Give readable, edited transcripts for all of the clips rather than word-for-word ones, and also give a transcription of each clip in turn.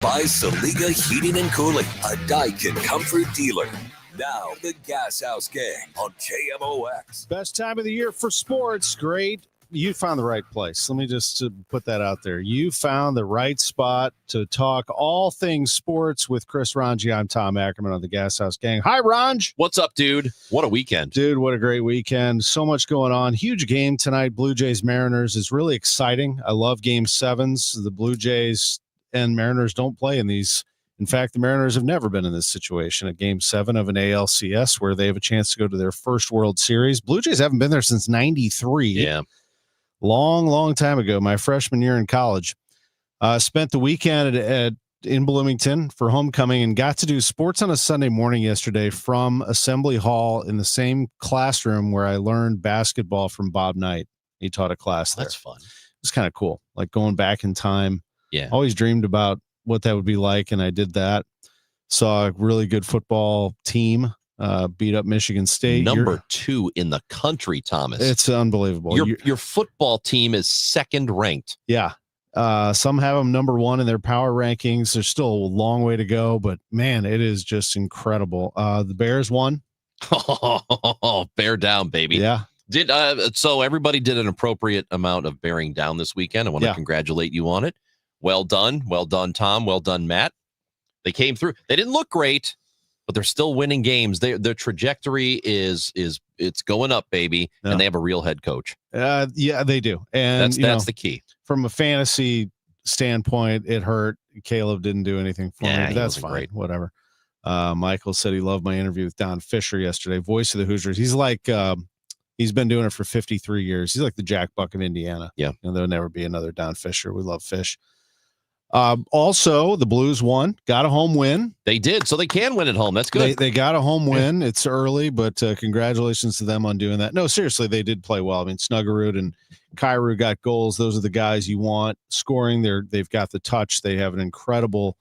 By Saliga Heating and Cooling, a Daikin comfort dealer. Now, the Gashouse Gang on KMOX. Best time of the year for sports. Great. You found the right place. Let me just put that out there. You found the right spot to talk all things sports with Chris Ranji. I'm Tom Ackerman on the Gashouse Gang. Hi, Ranj. What's up, dude? What a weekend. Dude, what a great weekend. So much going on. Huge game tonight. Blue Jays Mariners is really exciting. I love game sevens. The Blue Jays and Mariners don't play in these. In fact, the Mariners have never been in this situation at game 7 of an ALCS where they have a chance to go to their first World Series. Blue Jays haven't been there since 93. Yeah. Long time ago, my freshman year in college. Spent the weekend in Bloomington for homecoming and got to do sports on a Sunday morning yesterday from Assembly Hall in the same classroom where I learned basketball from Bob Knight. He taught a class there. That's fun. It was kind of cool, like going back in time. Yeah. Always dreamed about what that would be like, and I did that. Saw a really good football team beat up Michigan State. Number 2 in the country, Thomas. It's unbelievable. Your football team is second ranked. Yeah. Some have them number 1 in their power rankings. There's still a long way to go, but man, it is just incredible. The Bears won. Oh, bear down, baby. Yeah. So everybody did an appropriate amount of bearing down this weekend. I want to congratulate you on it. Well done, Tom. Well done, Matt. They came through. They didn't look great, but they're still winning games. Their trajectory is it's going up, baby, and they have a real head coach. Yeah, they do, and that's the key. From a fantasy standpoint, it hurt. Caleb didn't do anything for me. But that's fine. Great. Whatever. Michael said he loved my interview with Don Fisher yesterday, voice of the Hoosiers. He's like he's been doing it for 53 years. He's like the Jack Buck of Indiana. Yeah, there'll never be another Don Fisher. We love Fish. Also, the Blues won, got a home win. They did, so they can win at home. That's good. They got a home win. It's early, but congratulations to them on doing that. No, seriously, they did play well. I mean, Snuggerud and Kyrou got goals. Those are the guys you want scoring. They've got the touch. They have an incredible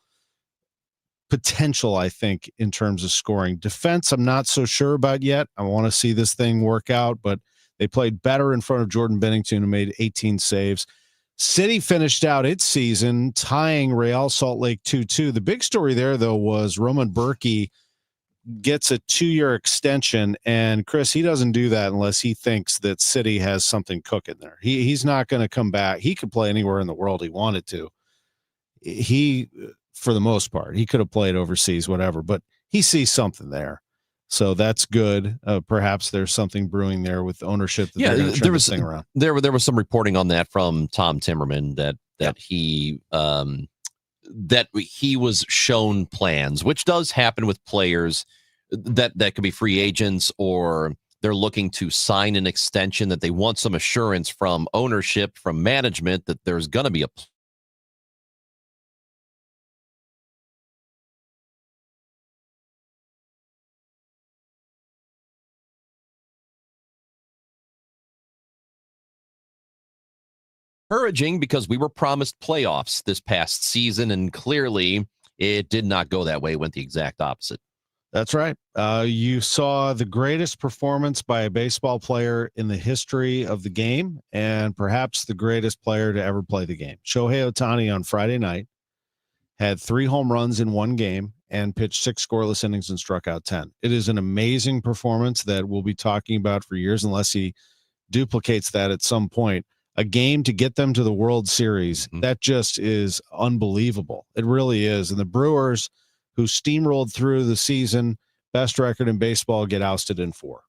potential, I think, in terms of scoring. Defense, I'm not so sure about yet. I want to see this thing work out, but they played better in front of Jordan Bennington, who made 18 saves. City finished out its season tying Real Salt Lake 2-2. The big story there, though, was Roman Berkey gets a 2-year extension, and Chris, he doesn't do that unless he thinks that City has something cooking there. He's not going to come back. He could play anywhere in the world he wanted to. He, for the most part, he could have played overseas, whatever, but he sees something there. So that's good. Perhaps there's something brewing there with ownership. That there was thing around. There was some reporting on that from Tom Timmerman that he was shown plans, which does happen with players that could be free agents or they're looking to sign an extension, that they want some assurance from ownership, from management, that there's going to be a encouraging, because we were promised playoffs this past season, and clearly it did not go that way. It went the exact opposite. That's right. You saw the greatest performance by a baseball player in the history of the game, and perhaps the greatest player to ever play the game. Shohei Ohtani on Friday night had 3 home runs in one game and pitched 6 scoreless innings and struck out 10. It is an amazing performance that we'll be talking about for years unless he duplicates that at some point. A game to get them to the World Series, that just is unbelievable. It really is. And the Brewers, who steamrolled through the season, best record in baseball, get ousted in 4.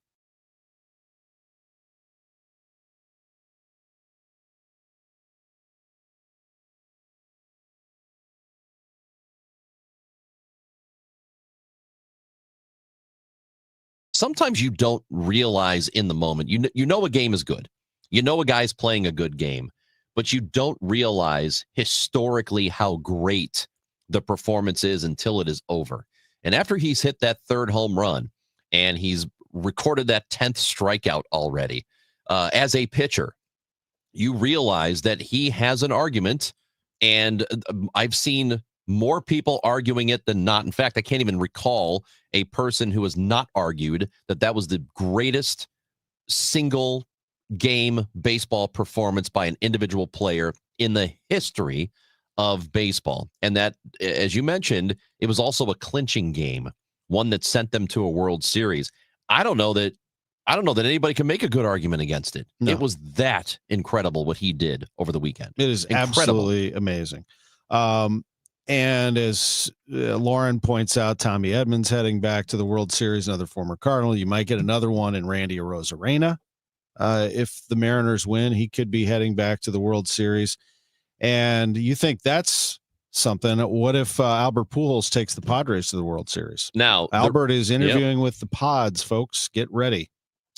Sometimes you don't realize in the moment. You know a game is good. You know a guy's playing a good game, but you don't realize historically how great the performance is until it is over. And after he's hit that 3rd home run and he's recorded that 10th strikeout already, as a pitcher, you realize that he has an argument, and I've seen more people arguing it than not. In fact, I can't even recall a person who has not argued that was the greatest single game baseball performance by an individual player in the history of baseball. And that, as you mentioned, it was also a clinching game, one that sent them to a World Series. I don't know that anybody can make a good argument against it. No. It was that incredible what he did over the weekend. It is absolutely amazing. And as Lauren points out, Tommy Edmonds heading back to the World Series, another former Cardinal. You might get another one in Randy Arozarena. If the Mariners win, he could be heading back to the World Series. And you think that's something. What if Albert Pujols takes the Padres to the World Series? Now, Albert is interviewing with the Pods, folks. Get ready.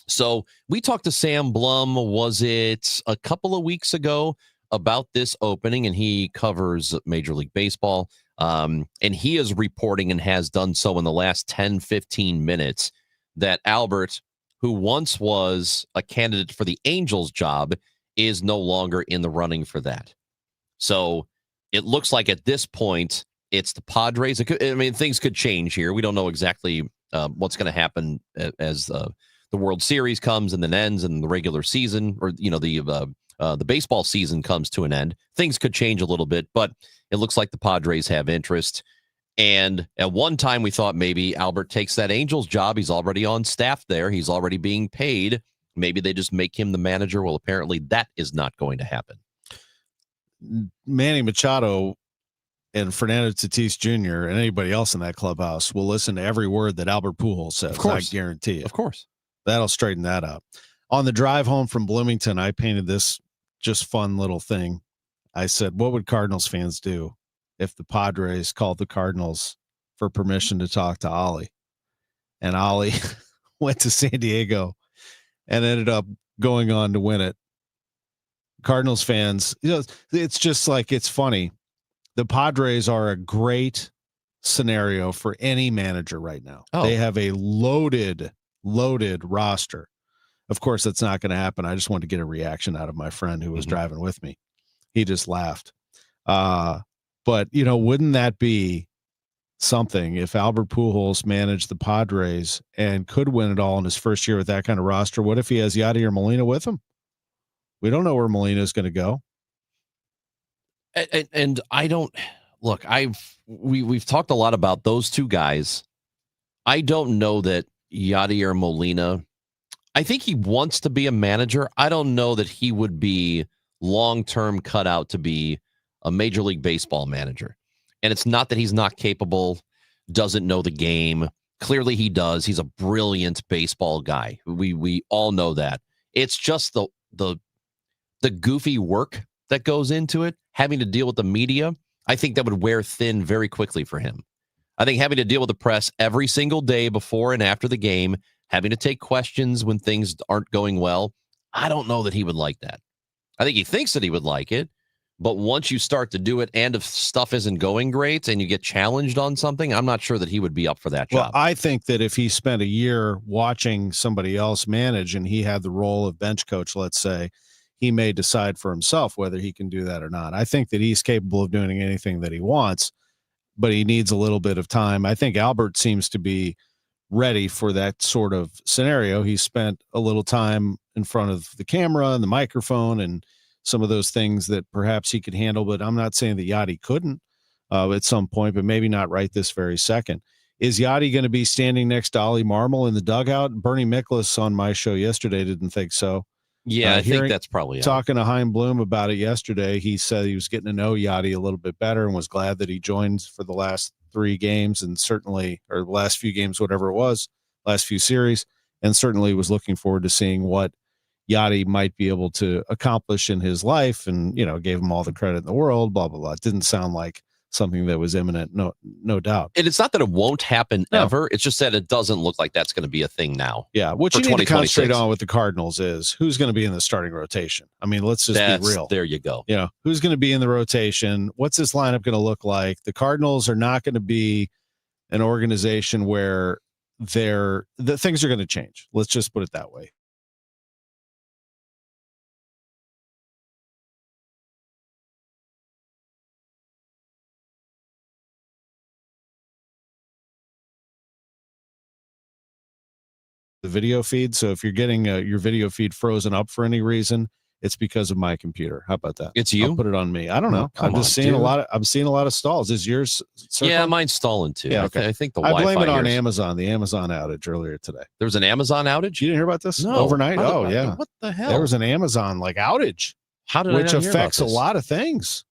So we talked to Sam Blum, was it a couple of weeks ago, about this opening, and he covers Major League Baseball. And he is reporting, and has done so in the last 10, 15 minutes, that Albert, who once was a candidate for the Angels job, is no longer in the running for that. So it looks like at this point, it's the Padres. Things could change here. We don't know exactly what's going to happen as the World Series comes and then ends, and the regular season, or the baseball season comes to an end. Things could change a little bit, but it looks like the Padres have interest. And at one time, we thought maybe Albert takes that Angels job. He's already on staff there. He's already being paid. Maybe they just make him the manager. Well, apparently that is not going to happen. Manny Machado and Fernando Tatis Jr. and anybody else in that clubhouse will listen to every word that Albert Pujols says. Of course. I guarantee it. Of course. That'll straighten that out. On the drive home from Bloomington, I painted this just fun little thing. I said, what would Cardinals fans do if the Padres called the Cardinals for permission to talk to Ollie? And Ollie went to San Diego and ended up going on to win it. Cardinals fans, it's just like, it's funny. The Padres are a great scenario for any manager right now. Oh. They have a loaded roster. Of course, that's not going to happen. I just wanted to get a reaction out of my friend who was driving with me. He just laughed. But wouldn't that be something if Albert Pujols managed the Padres and could win it all in his first year with that kind of roster? What if he has Yadier Molina with him? We don't know where Molina is going to go. And I don't look, we've talked a lot about those two guys. I don't know that Yadier Molina, I think he wants to be a manager. I don't know that he would be long-term cut out to be a Major League Baseball manager. And it's not that he's not capable, doesn't know the game. Clearly he does. He's a brilliant baseball guy. We all know that. It's just the goofy work that goes into it, having to deal with the media. I think that would wear thin very quickly for him. I think having to deal with the press every single day before and after the game, having to take questions when things aren't going well, I don't know that he would like that. I think he thinks that he would like it, but once you start to do it, and if stuff isn't going great and you get challenged on something, I'm not sure that he would be up for that job. Well, I think that if he spent a year watching somebody else manage and he had the role of bench coach, let's say, he may decide for himself whether he can do that or not. I think that he's capable of doing anything that he wants, but he needs a little bit of time. I think Albert seems to be ready for that sort of scenario. He spent a little time in front of the camera and the microphone and some of those things that perhaps he could handle, but I'm not saying that Yachty couldn't at some point, but maybe not right this very second. Is Yachty going to be standing next to Ollie Marmol in the dugout? Bernie Miklasz on my show yesterday didn't think so. Yeah, I think that's probably talking to Chaim Bloom about it yesterday. He said he was getting to know Yachty a little bit better and was glad that he joined for the last 3 games and certainly, or the last few games, whatever it was, last few series, and certainly was looking forward to seeing what Yachty might be able to accomplish in his life, and gave him all the credit in the world. Blah blah blah. It didn't sound like something that was imminent, no doubt. And it's not that it won't happen ever. It's just that it doesn't look like that's going to be a thing now. Yeah, what you need to concentrate on with the Cardinals is who's going to be in the starting rotation. I mean, let's just be real. There you go. Who's going to be in the rotation? What's this lineup going to look like? The Cardinals are not going to be an organization where the things are going to change. Let's just put it that way. The video feed. So if you're getting your video feed frozen up for any reason, it's because of my computer. How about that? It's you? I'll put it on me. I don't know. Oh, I'm just seeing I'm seeing a lot of stalls. Is yours circling? Yeah, mine's stalling too. Yeah, okay. I think the I Wi-Fi blame it on here is- Amazon, the Amazon outage earlier today. There was an Amazon outage? You didn't hear about this? No. Overnight? Yeah. What the hell? There was an Amazon outage, How did I which not hear about affects a this? lot of things.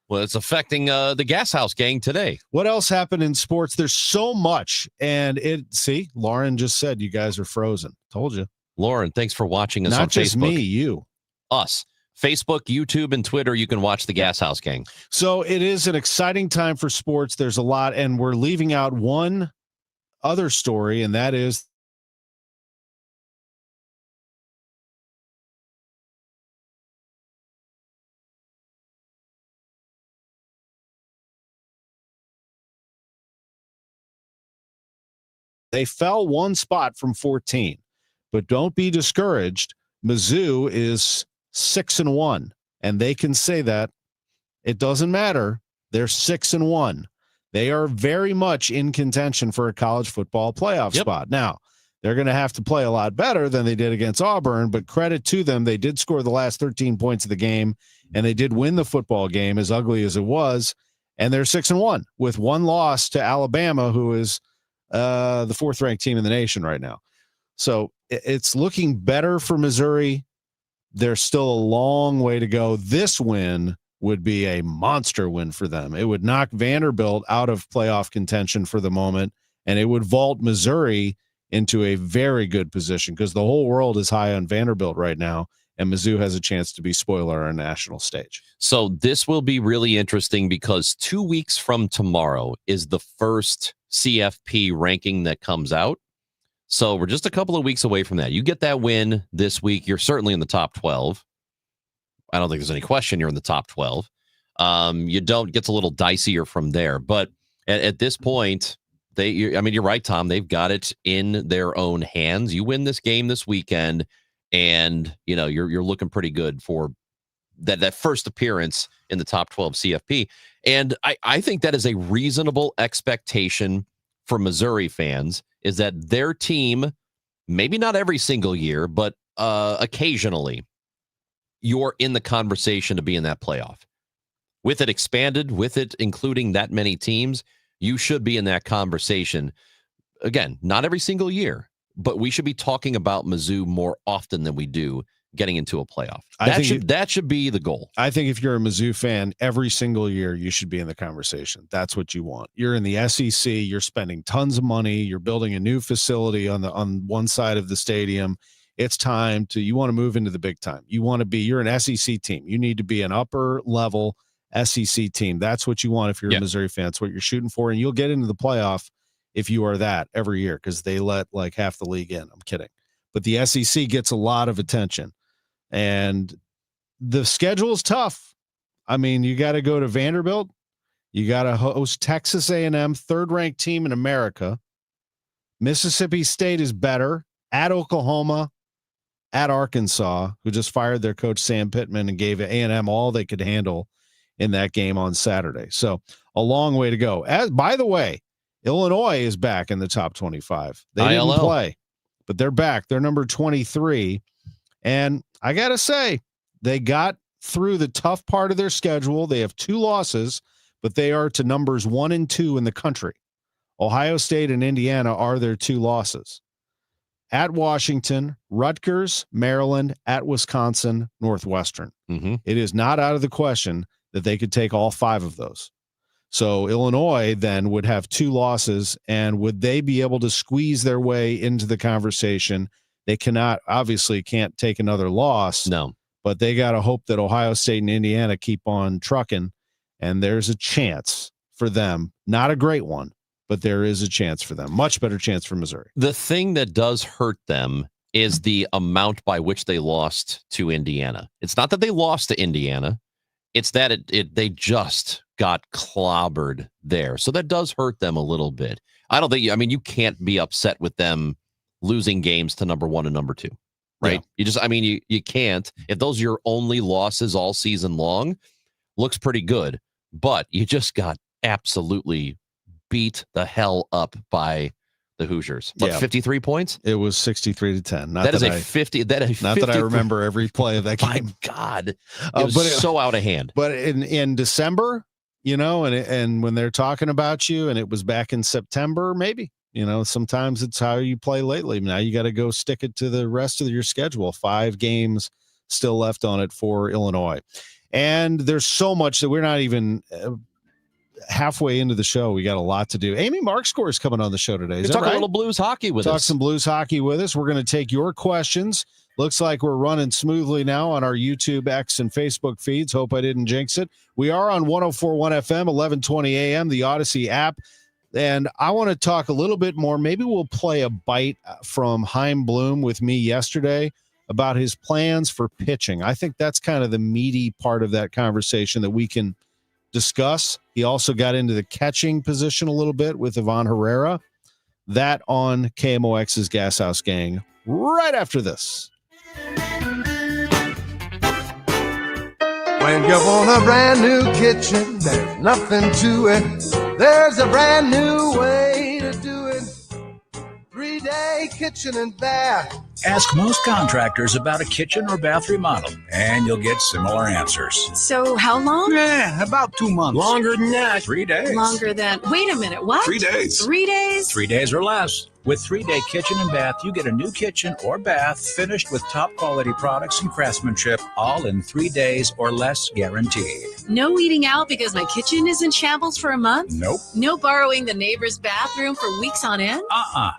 Well, it's affecting the Gashouse Gang today. What else happened in sports? There's so much. And Lauren just said you guys are frozen. Told you. Lauren, thanks for watching us on Not just Facebook. me, you. Us. Facebook, YouTube, and Twitter, you can watch the Gashouse Gang. So it is an exciting time for sports. There's a lot, and we're leaving out one other story, and that is they fell one spot from 14. But don't be discouraged. Mizzou is 6-1, and they can say that. It doesn't matter. They're 6-1. They are very much in contention for a college football playoff spot. Now, they're going to have to play a lot better than they did against Auburn, but credit to them. They did score the last 13 points of the game, and they did win the football game, as ugly as it was. And they're 6-1 with one loss to Alabama, who is the fourth-ranked team in the nation right now. So it's looking better for Missouri. There's still a long way to go. This win would be a monster win for them. It would knock Vanderbilt out of playoff contention for the moment, and it would vault Missouri into a very good position because the whole world is high on Vanderbilt right now, and Mizzou has a chance to be spoiler on a national stage. So this will be really interesting because 2 weeks from tomorrow is the first CFP ranking that comes out. So we're just a couple of weeks away from that. You get that win this week, you're certainly in the top 12. I don't think there's any question you're in the top 12. You don't, gets a little dicier from there. But at this point, you're right, Tom. They've got it in their own hands. You win this game this weekend, and you're looking pretty good for that first appearance in the top 12 CFP. And I think that is a reasonable expectation for Missouri fans, is that their team, maybe not every single year, but occasionally, you're in the conversation to be in that playoff. With it expanded, with it including that many teams, you should be in that conversation. Again, not every single year, but we should be talking about Mizzou more often than we do getting into a playoff. That should be the goal. I think if you're a Mizzou fan, every single year you should be in the conversation. That's what you want. You're in the SEC. You're spending tons of money. You're building a new facility on one side of the stadium. It's time you want to move into the big time. You're an SEC team. You need to be an upper level SEC team. That's what you want if you're a Missouri fan. That's what you're shooting for. And you'll get into the playoff if you are that every year, because they let like half the league in. I'm kidding. But the SEC gets a lot of attention. And the schedule is tough. I mean, you got to go to Vanderbilt. You got to host Texas A&M, third-ranked team in America. Mississippi State is better. At Oklahoma, at Arkansas, who just fired their coach Sam Pittman and gave A&M all they could handle in that game on Saturday. So a long way to go. By the way, Illinois is back in the top 25. They didn't play, but they're back. They're number 23. And I got to say, they got through the tough part of their schedule. They have 2 losses, but they are to numbers 1 and 2 in the country. Ohio State and Indiana are their 2 losses. At Washington, Rutgers, Maryland, at Wisconsin, Northwestern. Mm-hmm. It is not out of the question that they could take all 5 of those. So Illinois then would have 2 losses, and would they be able to squeeze their way into the conversation? They obviously can't take another loss. No. But they got to hope that Ohio State and Indiana keep on trucking, and there's a chance for them. Not a great one, but there is a chance for them. Much better chance for Missouri. The thing that does hurt them is the amount by which they lost to Indiana. It's not that they lost to Indiana. It's that they just got clobbered there. So that does hurt them a little bit. I don't think, you can't be upset with them losing games to number 1 and number 2, right? Yeah. You can't. If those are your only losses all season long, looks pretty good, but you just got absolutely beat the hell up by the Hoosiers. But 53 points? It was 63-10. That is a 50. Not that I remember every play of that game. My God. It was so out of hand. But in December, and when they're talking about you, and it was back in September, maybe, sometimes it's how you play lately. Now you got to go stick it to the rest of your schedule. 5 games still left on it for Illinois. And there's so much that we're not even halfway into the show. We got a lot to do. Amy Markscore is coming on the show today. Talk a little Blues hockey with us. Talk some Blues hockey with us. We're going to take your questions. Looks like we're running smoothly now on our YouTube, X, and Facebook feeds. Hope I didn't jinx it. We are on 104.1 FM, 1120 AM, the Odyssey app. And I want to talk a little bit more. Maybe we'll play a bite from Chaim Bloom with me yesterday about his plans for pitching. I think that's kind of the meaty part of that conversation that we can discuss. He also got into the catching position a little bit with Ivan Herrera. That on KMOX's Gashouse Gang right after this. When you want a brand new kitchen, there's nothing to it. There's a brand new way to do it. 3-day kitchen and bath. Ask most contractors about a kitchen or bath remodel, and you'll get similar answers. So how long? About 2 months. Longer than that. 3 days. Longer than... Wait a minute, what? 3 days. 3 days? 3 days or less. With 3-day kitchen and bath, you get a new kitchen or bath finished with top quality products and craftsmanship, all in 3 days or less guaranteed. No eating out because my kitchen is in shambles for a month? Nope. No borrowing the neighbor's bathroom for weeks on end?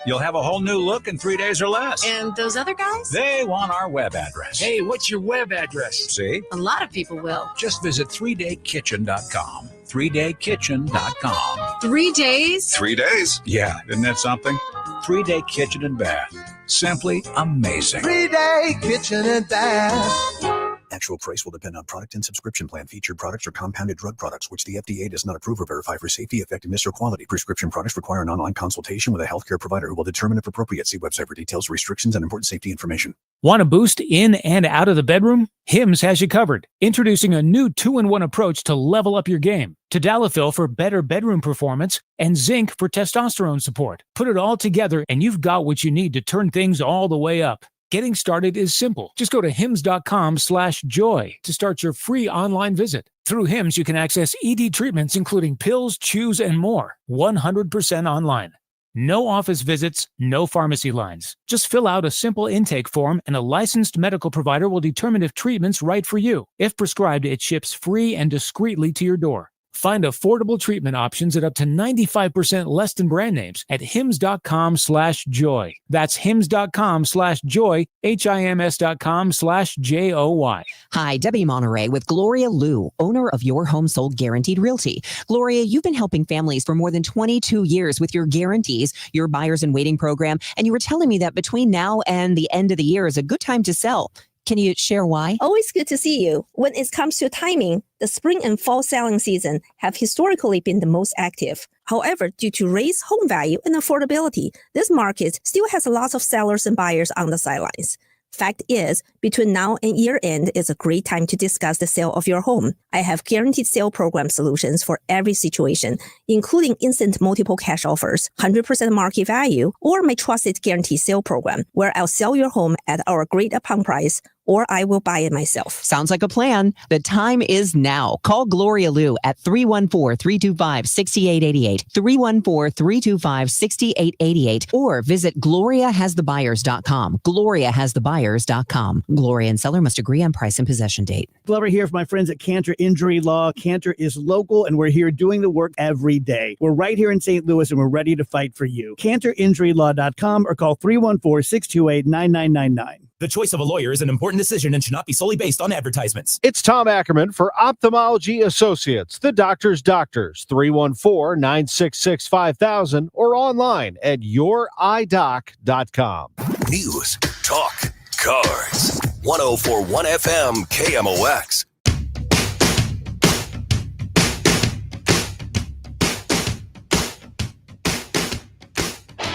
You'll have a whole new look in 3 days or less. And those other guys? They want our web address. Hey, what's your web address? See? A lot of people will. Just visit 3daykitchen.com. 3daykitchen.com. 3 days? 3 days. Yeah, isn't that something? 3-day kitchen and bath. Simply amazing. 3-day kitchen and bath. Actual price will depend on product and subscription plan. Featured products are compounded drug products, which the FDA does not approve or verify for safety, effectiveness, or quality. Prescription products require an online consultation with a healthcare provider who will determine if appropriate. See website for details, restrictions, and important safety information. Want a boost in and out of the bedroom? Hims has you covered. Introducing a new 2-in-1 approach to level up your game. Tadalafil for better bedroom performance and zinc for testosterone support. Put it all together and you've got what you need to turn things all the way up. Getting started is simple. Just go to hims.com/joy to start your free online visit. Through Hims, you can access ED treatments, including pills, chews, and more, 100% online. No office visits, no pharmacy lines. Just fill out a simple intake form and a licensed medical provider will determine if treatment's right for you. If prescribed, it ships free and discreetly to your door. Find affordable treatment options at up to 95% less than brand names at hims.com/joy. That's hims.com/joy, HIMS.com/JOY. Hi, Debbie Monterey with Gloria Liu, owner of Your Home Sold Guaranteed Realty. Gloria, you've been helping families for more than 22 years with your guarantees, your buyers in waiting program, and you were telling me that between now and the end of the year is a good time to sell. Can you share why? Always good to see you. When it comes to timing, the spring and fall selling season have historically been the most active. However, due to raised home value and affordability, this market still has lots of sellers and buyers on the sidelines. Fact is, between now and year end is a great time to discuss the sale of your home. I have guaranteed sale program solutions for every situation, including instant multiple cash offers, 100% market value, or my trusted guarantee sale program, where I'll sell your home at our agreed upon price, or I will buy it myself. Sounds like a plan. The time is now. Call Gloria Liu at 314-325-6888, 314-325-6888, or visit GloriaHasTheBuyers.com, GloriaHasTheBuyers.com. Gloria and seller must agree on price and possession date. Glover here for my friends at Cantor Injury Law. Cantor is local, and we're here doing the work every day. We're right here in St. Louis, and we're ready to fight for you. CantorInjuryLaw.com or call 314-628-9999. The choice of a lawyer is an important decision and should not be solely based on advertisements. It's Tom Ackerman for Ophthalmology Associates, the doctor's doctors, 314-966-5000 or online at youridoc.com. News, talk, cars. 104.1 FM KMOX.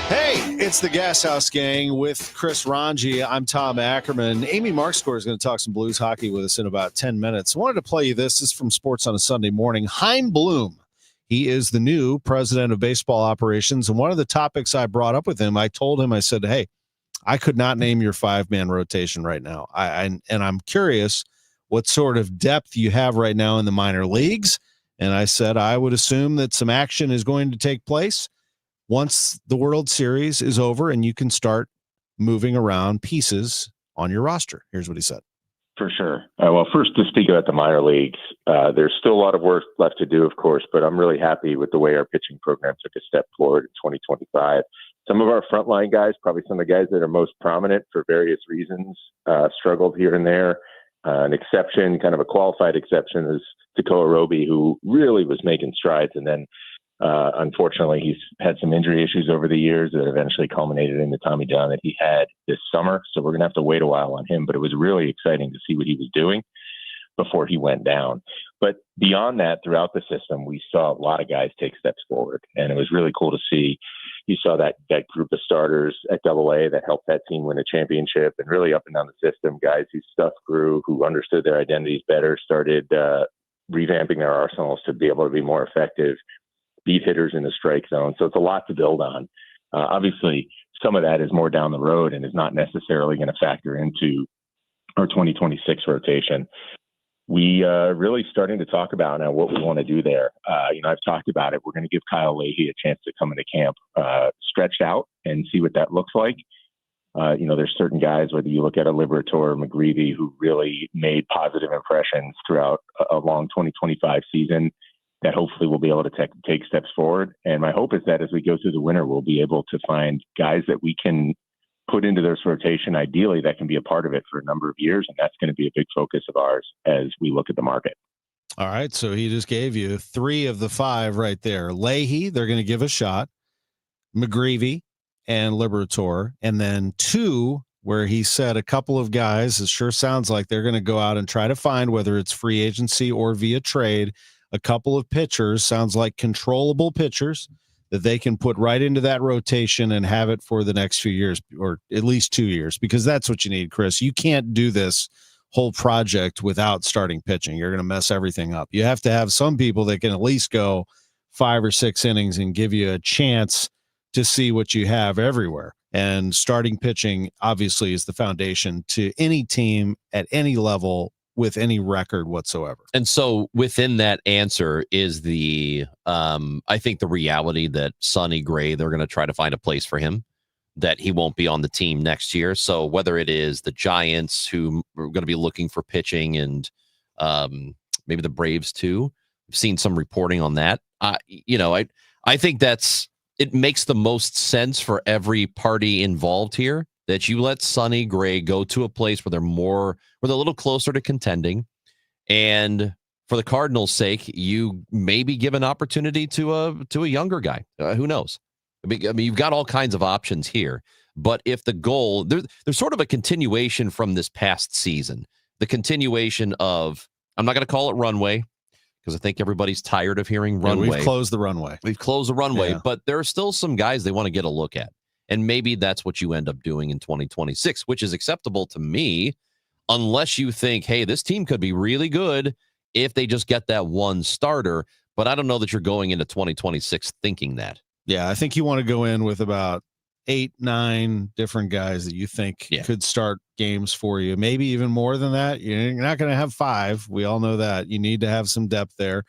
Hey, it's the Gashouse Gang with Chris Ranji. I'm Tom Ackerman. Amy Markscore is going to talk some Blues hockey with us in about 10 minutes. I wanted to play you this. This is from Sports on a Sunday Morning. Chaim Bloom. He is the new president of baseball operations. And one of the topics I brought up with him, I told him, I said, hey, I could not name your 5-man rotation right now. And I'm curious what sort of depth you have right now in the minor leagues. And I said, I would assume that some action is going to take place once the World Series is over and you can start moving around pieces on your roster. Here's what he said. For sure. Well, first, to speak about the minor leagues, there's still a lot of work left to do, of course, but I'm really happy with the way our pitching program took a step forward in 2025. Some of our frontline guys, probably some of the guys that are most prominent for various reasons, struggled here and there. An exception, kind of a qualified exception, is Tekoa Roby, who really was making strides. And then, unfortunately, he's had some injury issues over the years that eventually culminated in the Tommy John that he had this summer. So we're going to have to wait a while on him. But it was really exciting to see what he was doing before he went down. But beyond that, throughout the system, we saw a lot of guys take steps forward. And it was really cool to see. You saw that group of starters at AA that helped that team win a championship, and really up and down the system, guys whose stuff grew, who understood their identities better, started revamping their arsenals to be able to be more effective, beat hitters in the strike zone. So it's a lot to build on. Obviously, some of that is more down the road and is not necessarily going to factor into our 2026 rotation. We are really starting to talk about now what we want to do there. I've talked about it. We're going to give Kyle Leahy a chance to come into camp stretched out and see what that looks like. There's certain guys, whether you look at a Liberator or McGreevy, who really made positive impressions throughout a long 2025 season that hopefully we'll be able to take steps forward. And my hope is that as we go through the winter, we'll be able to find guys that we can put into this rotation, ideally, that can be a part of it for a number of years. And that's going to be a big focus of ours as we look at the market. All right. So he just gave you 3 of the 5 right there. Leahy, they're going to give a shot. McGreevy and Liberator. And then 2, where he said a couple of guys, it sure sounds like they're going to go out and try to find, whether it's free agency or via trade, a couple of pitchers, sounds like controllable pitchers, that they can put right into that rotation and have it for the next few years, or at least 2 years, because that's what you need, Chris. You can't do this whole project without starting pitching. You're going to mess everything up. You have to have some people that can at least go 5 or 6 innings and give you a chance to see what you have everywhere. And starting pitching obviously is the foundation to any team at any level with any record whatsoever. And so within that answer is I think the reality that Sonny Gray, they're going to try to find a place for him, that he won't be on the team next year. So whether it is the Giants, who are going to be looking for pitching, and maybe the Braves too, I've seen some reporting on that. I think it makes the most sense for every party involved here, that you let Sonny Gray go to a place where they're a little closer to contending. And for the Cardinals' sake, you maybe give an opportunity to a younger guy. Who knows? I mean, you've got all kinds of options here. But if the goal, there's sort of a continuation from this past season, the continuation of, I'm not going to call it runway, because I think everybody's tired of hearing runway. We've closed the runway. Yeah. But there are still some guys they want to get a look at. And maybe that's what you end up doing in 2026, which is acceptable to me, unless you think, hey, this team could be really good if they just get that one starter. But I don't know that you're going into 2026 thinking that. Yeah, I think you want to go in with about 8, 9 different guys that you think could start games for you. Maybe even more than that. You're not going to have 5. We all know that. You need to have some depth there.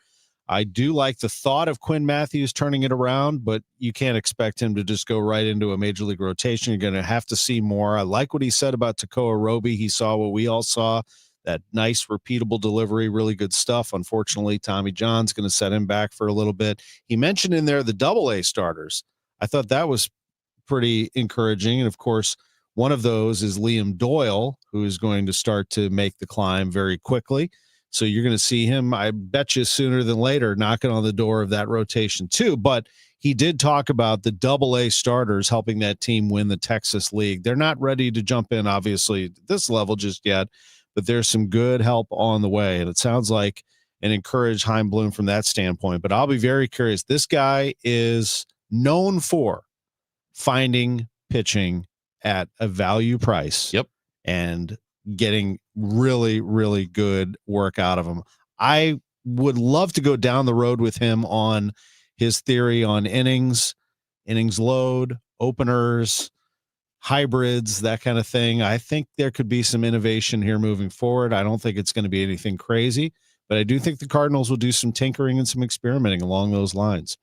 I do like the thought of Quinn Matthews turning it around, but you can't expect him to just go right into a major league rotation. You're going to have to see more. I like what he said about Tekoa Roby. He saw what we all saw, that nice, repeatable delivery, really good stuff. Unfortunately, Tommy John's going to set him back for a little bit. He mentioned in there the AA starters. I thought that was pretty encouraging. And, of course, one of those is Liam Doyle, who is going to start to make the climb very quickly. So you're going to see him, I bet you, sooner than later, knocking on the door of that rotation too. But he did talk about the AA starters helping that team win the Texas League. They're not ready to jump in, obviously, at this level just yet, but there's some good help on the way. And it sounds like an encouraged Chaim Bloom from that standpoint. But I'll be very curious. This guy is known for finding pitching at a value price. Yep. And getting really, really good work out of him. I would love to go down the road with him on his theory on innings load, openers, hybrids, that kind of thing. I think there could be some innovation here moving forward. I don't think it's going to be anything crazy, but I do think the Cardinals will do some tinkering and some experimenting along those lines.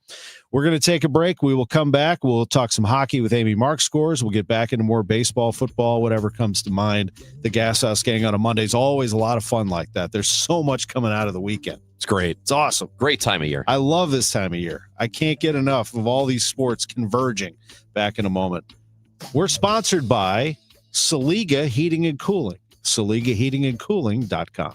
We're going to take a break. We will come back. We'll talk some hockey with Amy Mark scores. We'll get back into more baseball, football, whatever comes to mind. The Gashouse Gang on a Monday is always a lot of fun like that. There's so much coming out of the weekend. It's great. It's awesome. Great time of year. I love this time of year. I can't get enough of all these sports converging. Back in a moment. We're sponsored by Saliga Heating and Cooling. SaligaHeatingandCooling.com.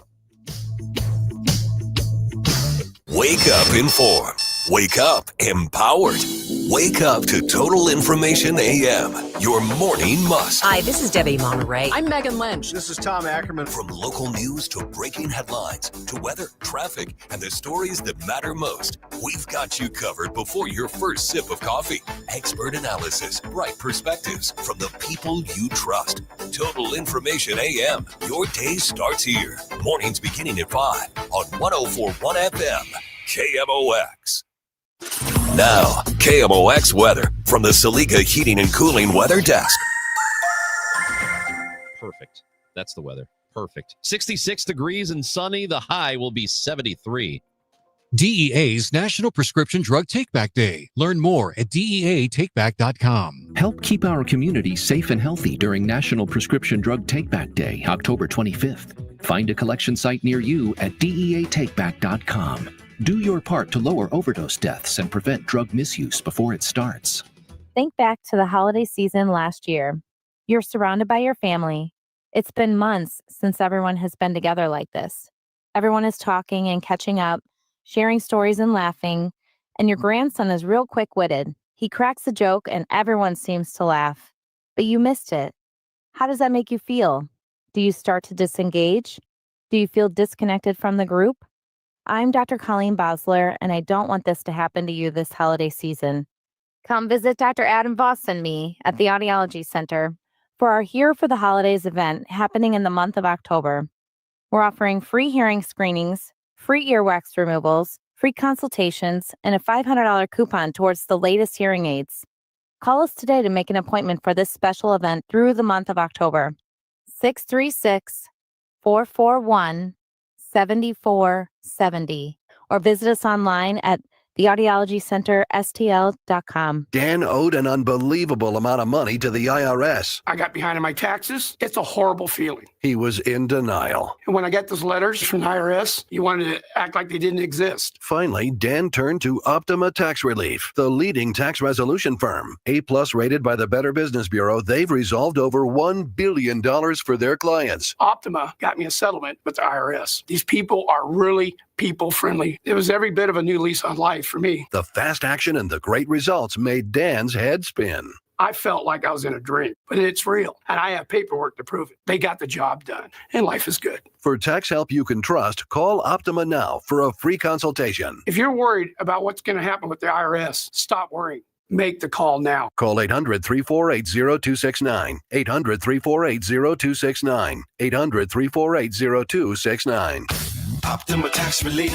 Wake up informed. Wake up empowered. Wake up to Total Information AM, your morning must. Hi, this is Debbie Monterey. I'm Megan Lynch. This is Tom Ackerman. From local news to breaking headlines to weather, traffic, and the stories that matter most, we've got you covered before your first sip of coffee. Expert analysis, bright perspectives from the people you trust. Total Information AM, your day starts here. Mornings beginning at 5 on 104.1 FM, KMOX. Now, KMOX weather from the Saliga Heating and Cooling Weather Desk. Perfect. That's the weather. Perfect. 66 degrees and sunny. The high will be 73. DEA's National Prescription Drug Takeback Day. Learn more at DEATakeback.com. Help keep our community safe and healthy during National Prescription Drug Takeback Day, October 25th. Find a collection site near you at DEATakeback.com. Do your part to lower overdose deaths and prevent drug misuse before it starts. Think back to the holiday season last year. You're surrounded by your family. It's been months since everyone has been together like this. Everyone is talking and catching up, sharing stories and laughing, and your grandson is real quick-witted. He cracks a joke and everyone seems to laugh. But you missed it. How does that make you feel? Do you start to disengage? Do you feel disconnected from the group? I'm Dr. Colleen Bosler, and I don't want this to happen to you this holiday season. Come visit Dr. Adam Voss and me at the Audiology Center for our Here for the Holidays event happening in the month of October. We're offering free hearing screenings, free earwax removals, free consultations, and a $500 coupon towards the latest hearing aids. Call us today to make an appointment for this special event through the month of October. 636-441-7470, or visit us online at theaudiologycenterstl.com. Dan owed an unbelievable amount of money to the IRS. I got behind on my taxes. It's a horrible feeling. He was in denial. And when I got those letters from the IRS, you wanted to act like they didn't exist. Finally, Dan turned to Optima Tax Relief, the leading tax resolution firm. A-plus rated by the Better Business Bureau, they've resolved over $1 billion for their clients. Optima got me a settlement with the IRS. These people are really people-friendly. It was every bit of a new lease on life for me. The fast action and the great results made Dan's head spin. I felt like I was in a dream, but it's real, and I have paperwork to prove it. They got the job done, and life is good. For tax help you can trust, call Optima now for a free consultation. If you're worried about what's going to happen with the IRS, stop worrying. Make the call now. Call 800-348-0269. 800-348-0269. 800-348-0269. Optima Tax Relief.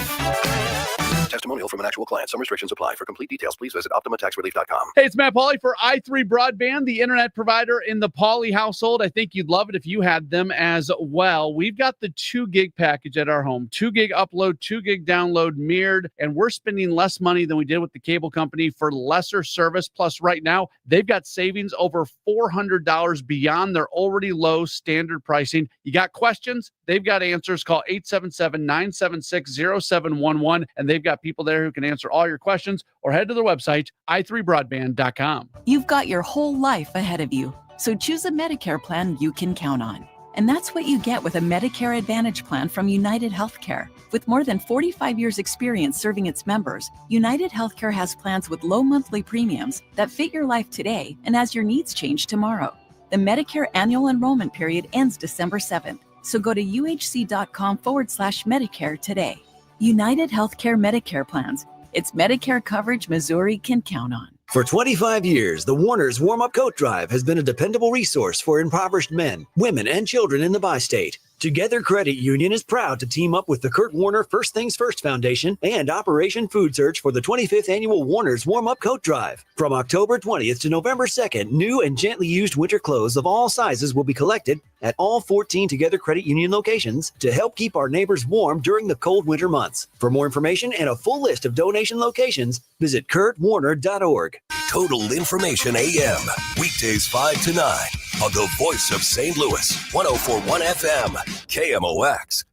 Testimonial from an actual client. Some restrictions apply. For complete details, please visit OptimaTaxRelief.com. Hey, it's Matt Pauley for i3 Broadband, the internet provider in the Pauley household. I think you'd love it if you had them as well. We've got the 2 gig package at our home. 2 gig upload, 2 gig download, mirrored, and we're spending less money than we did with the cable company for lesser service. Plus, right now, they've got savings over $400 beyond their already low standard pricing. You got questions? They've got answers. Call 877-976-0711, and they've got people there who can answer all your questions, or head to their website, i3broadband.com. You've got your whole life ahead of you, so choose a Medicare plan you can count on. And that's what you get with a Medicare Advantage plan from United Healthcare. With more than 45 years experience serving its members, United Healthcare has plans with low monthly premiums that fit your life today and as your needs change tomorrow. The Medicare annual enrollment period ends December 7th, so go to uhc.com/Medicare today. United Healthcare Medicare plans. It's Medicare coverage Missouri can count on. For 25 years, the Warner's Warm-Up Coat Drive has been a dependable resource for impoverished men, women, and children in the bi-state. Together Credit Union is proud to team up with the Kurt Warner First Things First Foundation and Operation Food Search for the 25th Annual Warner's Warm-Up Coat Drive. From October 20th to November 2nd, new and gently used winter clothes of all sizes will be collected at all 14 Together Credit Union locations to help keep our neighbors warm during the cold winter months. For more information and a full list of donation locations, visit kurtwarner.org. Total Information AM, weekdays 5 to 9 on the voice of St. Louis, 104.1 FM, KMOX.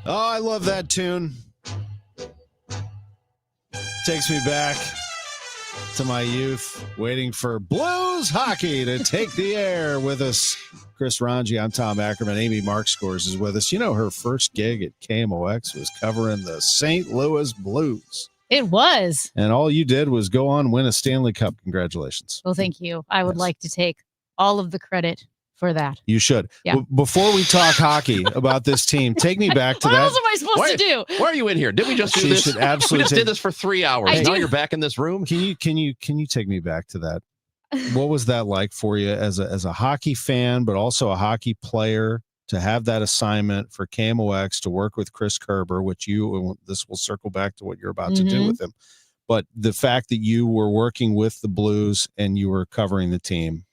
Oh, I love that tune. Takes me back to my youth, waiting for Blues hockey to take the air with us. Chris Ranji, I'm Tom Ackerman. Amy Markscores is with us. You know, her first gig at KMOX was covering the St. Louis Blues. It was. And all you did was go on and win a Stanley Cup. Congratulations. Well, thank you. I would like to take all of the credit for that. You should. Yeah. Before we talk hockey about this team, take me back to what that. else am I supposed to do? Why are you in here? Did we just do She this? should absolutely we just take- did this for 3 hours. Now you're back in this room. Can you take me back to that? What was that like for you as a hockey fan, but also a hockey player, to have that assignment for KMOX to work with Chris Kerber, which this will circle back to what you're about to do with him. But the fact that you were working with the Blues and you were covering the team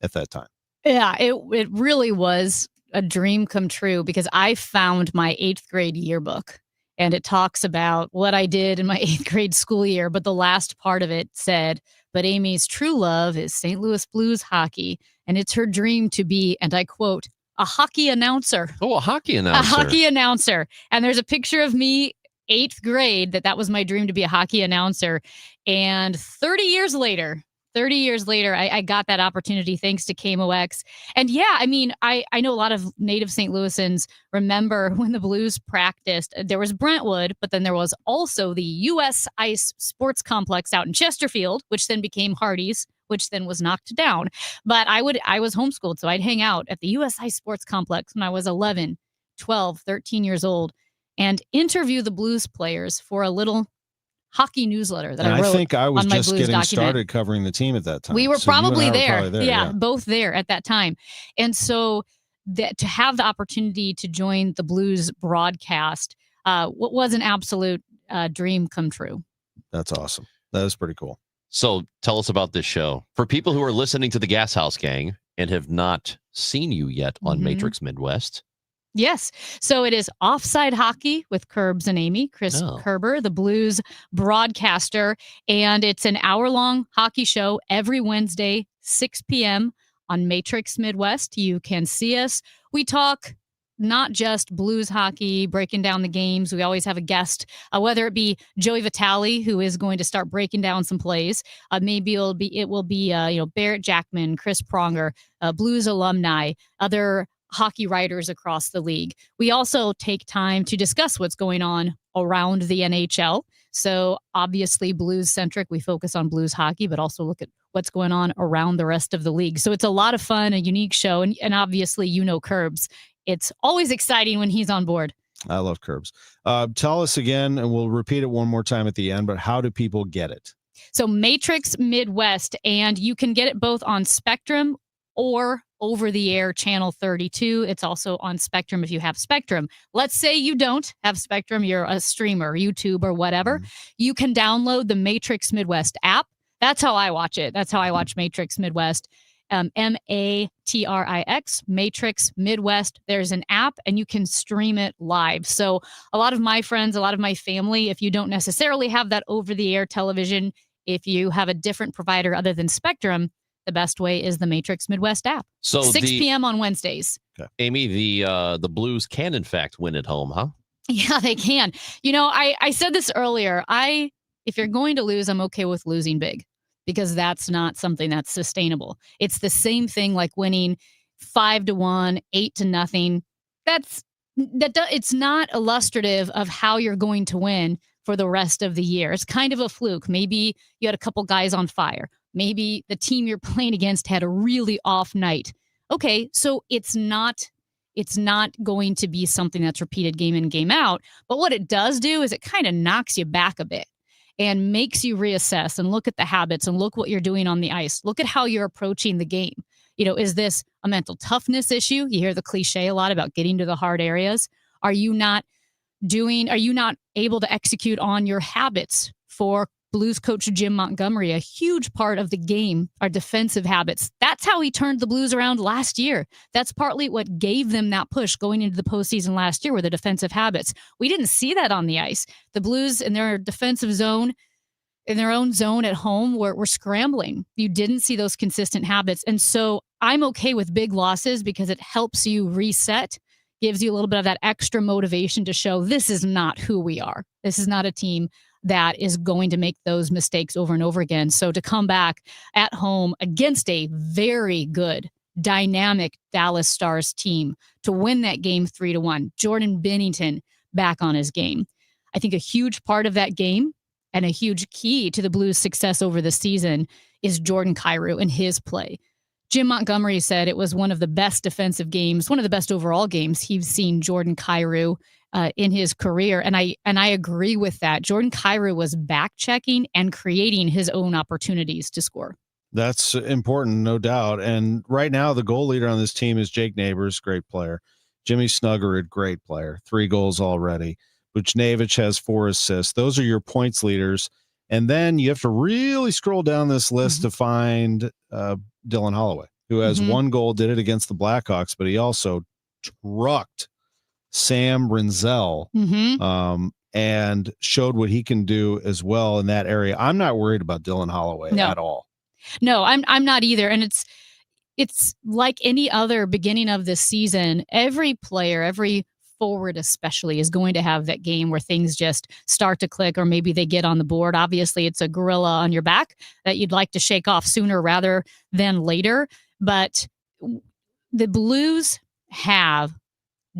at that time. Yeah, it really was a dream come true, because I found my 8th grade yearbook and it talks about what I did in my 8th grade school year. But the last part of it said, but Amy's true love is St. Louis Blues hockey. And it's her dream to be, and I quote, a hockey announcer. Oh, a hockey announcer. A hockey announcer. And there's a picture of me 8th grade that was my dream, to be a hockey announcer. And 30 years later, I got that opportunity thanks to KMOX. And yeah, I mean, I know a lot of native St. Louisans remember when the Blues practiced. There was Brentwood, but then there was also the U.S. Ice Sports Complex out in Chesterfield, which then became Hardee's, which then was knocked down. But I was homeschooled, so I'd hang out at the U.S. Ice Sports Complex when I was 11, 12, 13 years old and interview the Blues players for a little hockey newsletter that I wrote. I think I was on my just Blues getting document. started covering the team at that time. We were So you and I probably were there. probably Yeah, both there at that time. And so to have the opportunity to join the Blues broadcast was an absolute dream come true. That's awesome. That is pretty cool. So tell us about this show. For people who are listening to the Gashouse Gang and have not seen you yet on Matrix Midwest. Yes. So it is Offside Hockey with Kerbs and Amy, Chris Kerber, the Blues broadcaster. And it's an hour-long hockey show every Wednesday, 6 p.m. on Matrix Midwest. You can see us. We talk not just Blues hockey, breaking down the games. We always have a guest, whether it be Joey Vitale, who is going to start breaking down some plays. Maybe it will be Barrett Jackman, Chris Pronger, Blues alumni, other hockey writers across the league. We also take time to discuss what's going on around the NHL. So obviously Blues centric, we focus on Blues hockey, but also look at what's going on around the rest of the league. So it's a lot of fun, a unique show. And obviously, Kerbs. It's always exciting when he's on board. I love Kerbs. Tell us again, and we'll repeat it one more time at the end, but how do people get it? So Matrix Midwest, and you can get it both on Spectrum or over the air channel 32. It's also on Spectrum if you have Spectrum. Let's say you don't have Spectrum, you're a streamer, YouTube or whatever. You can download the Matrix Midwest app. That's how I watch it. That's how I watch Matrix Midwest. Matrix, Matrix Midwest. There's an app and you can stream it live. So a lot of my friends, a lot of my family, if you don't necessarily have that over the air television, if you have a different provider other than Spectrum, the best way is the Matrix Midwest app. So 6 p.m. on Wednesdays. Okay. Amy, the Blues can in fact win at home, huh? Yeah, they can. I said this earlier. If you're going to lose, I'm okay with losing big, because that's not something that's sustainable. It's the same thing like winning 5-1, 8-0. It's not illustrative of how you're going to win for the rest of the year. It's kind of a fluke. Maybe you had a couple guys on fire. Maybe the team you're playing against had a really off night. Okay, so it's not going to be something that's repeated game in, game out. But what it does do is it kind of knocks you back a bit and makes you reassess and look at the habits and look what you're doing on the ice. Look at how you're approaching the game. Is this a mental toughness issue? You hear the cliche a lot about getting to the hard areas. Are you not able to execute on your habits? For Blues coach Jim Montgomery, a huge part of the game are defensive habits. That's how he turned the Blues around last year. That's partly what gave them that push going into the postseason last year, were the defensive habits. We didn't see that on the ice. The Blues in their defensive zone, in their own zone at home, were scrambling. You didn't see those consistent habits. And so I'm okay with big losses because it helps you reset, gives you a little bit of that extra motivation to show this is not who we are. This is not a team that is going to make those mistakes over and over again. So to come back at home against a very good, dynamic Dallas Stars team, to win that game 3-1, Jordan Binnington back on his game. I think a huge part of that game and a huge key to the Blues' success over the season is Jordan Kyrou and his play. Jim Montgomery said it was one of the best defensive games, one of the best overall games he's seen Jordan Kyrou in his career. And I agree with that. Jordan Kyrou was back checking and creating his own opportunities to score. That's important, no doubt. And right now, the goal leader on this team is Jake Neighbors, great player. Jimmy Snuggerud, great player, 3 goals already. Buchnevich has 4 assists. Those are your points leaders. And then you have to really scroll down this list to find Dylan Holloway, who has 1 goal, did it against the Blackhawks, but he also trucked Sam Rinzel and showed what he can do as well in that area. I'm not worried about Dylan Holloway at all. No, I'm not either. And it's like any other beginning of this season. Every player, every forward especially, is going to have that game where things just start to click, or maybe they get on the board. Obviously, it's a gorilla on your back that you'd like to shake off sooner rather than later. But the Blues have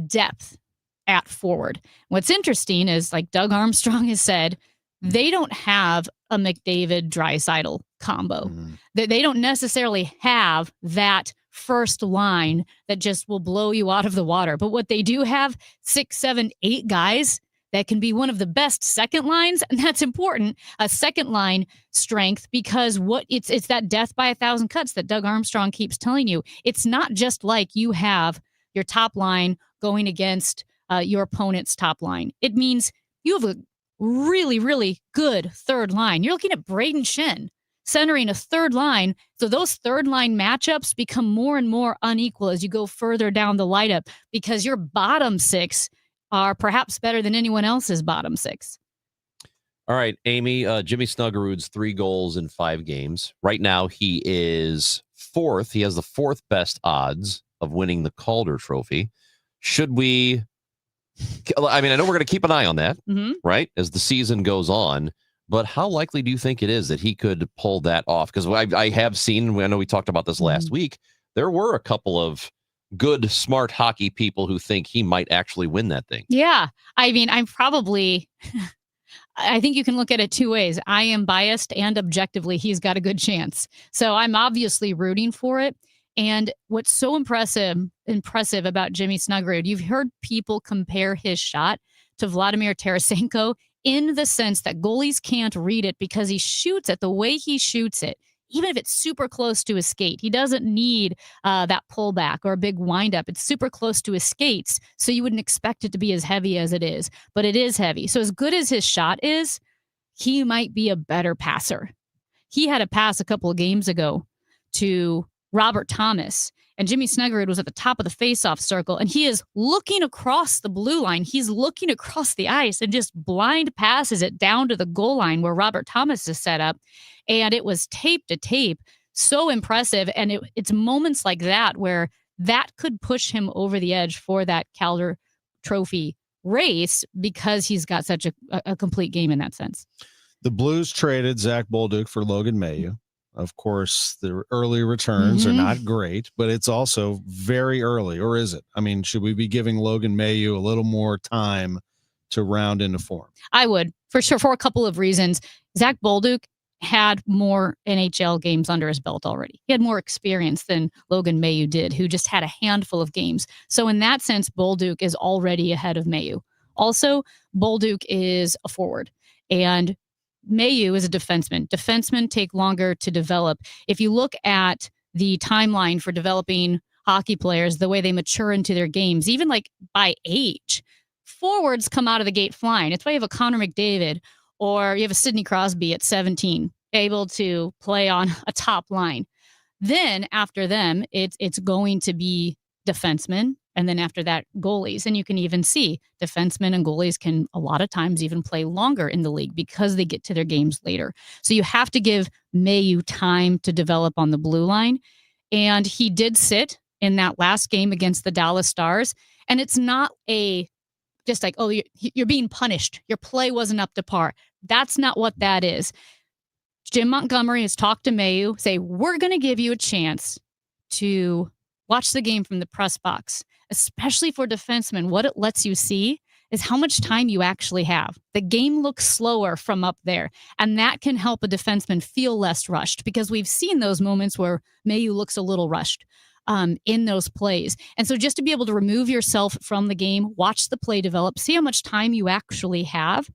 depth at forward. What's interesting is, like Doug Armstrong has said, they don't have a McDavid-Draisaitl combo. They don't necessarily have that first line that just will blow you out of the water. But what they do have, 6, 7, 8 guys that can be one of the best second lines, and that's important, a second line strength, because it's that death by 1,000 cuts that Doug Armstrong keeps telling you. It's not just like you have your top line going against your opponent's top line. It means you have a really, really good third line. You're looking at Braden Shen centering a third line. So those third line matchups become more and more unequal as you go further down the lineup, because your bottom 6 are perhaps better than anyone else's bottom 6. All right, Amy, Jimmy Snuggerud's 3 goals in 5 games. Right now, he is 4th. He has the 4th best odds of winning the Calder Trophy. Should we... I mean, I know we're going to keep an eye on that, right, as the season goes on. But how likely do you think it is that he could pull that off? Because I have seen, I know we talked about this last week, there were a couple of good, smart hockey people who think he might actually win that thing. Yeah. I mean, I think you can look at it 2 ways. I am biased, and objectively, he's got a good chance. So I'm obviously rooting for it. And what's so impressive about Jimmy Snuggerud, you've heard people compare his shot to Vladimir Tarasenko, in the sense that goalies can't read it because he shoots it the way he shoots it. Even if it's super close to his skate, he doesn't need that pullback or a big windup. It's super close to his skates, so you wouldn't expect it to be as heavy as it is, but it is heavy. So as good as his shot is, he might be a better passer. He had a pass a couple of games ago to Robert Thomas, and Jimmy Snuggerud was at the top of the faceoff circle, and he is looking across the blue line. He's looking across the ice and just blind passes it down to the goal line where Robert Thomas is set up. And it was tape to tape. So impressive. And it's moments like that where that could push him over the edge for that Calder Trophy race, because he's got such a complete game in that sense. The Blues traded Zach Bolduc for Logan Mailloux. Of course, the early returns are not great, but it's also very early, or is it? I mean, should we be giving Logan Mailloux a little more time to round into form? I would, for sure, for a couple of reasons. Zach Bolduc had more NHL games under his belt already. He had more experience than Logan Mailloux did, who just had a handful of games. So in that sense, Bolduc is already ahead of Mailloux. Also, Bolduc is a forward, and Mailloux is a defenseman. Defensemen take longer to develop. If you look at the timeline for developing hockey players, the way they mature into their games, even like by age. Forwards come out of the gate flying. It's why you have a Connor McDavid or you have a Sidney Crosby at 17, able to play on a top line. Then after them, it's going to be defensemen. And then after that, goalies. And you can even see defensemen and goalies can a lot of times even play longer in the league because they get to their games later. So you have to give Mayu time to develop on the blue line. And he did sit in that last game against the Dallas Stars. And it's not just like, oh, you're being punished. Your play wasn't up to par. That's not what that is. Jim Montgomery has talked to Mayu, say, we're going to give you a chance to watch the game from the press box. Especially for defensemen, what it lets you see is how much time you actually have. The game looks slower from up there, and that can help a defenseman feel less rushed because we've seen those moments where Mayu looks a little rushed in those plays. And so just to be able to remove yourself from the game, watch the play develop, see how much time you actually have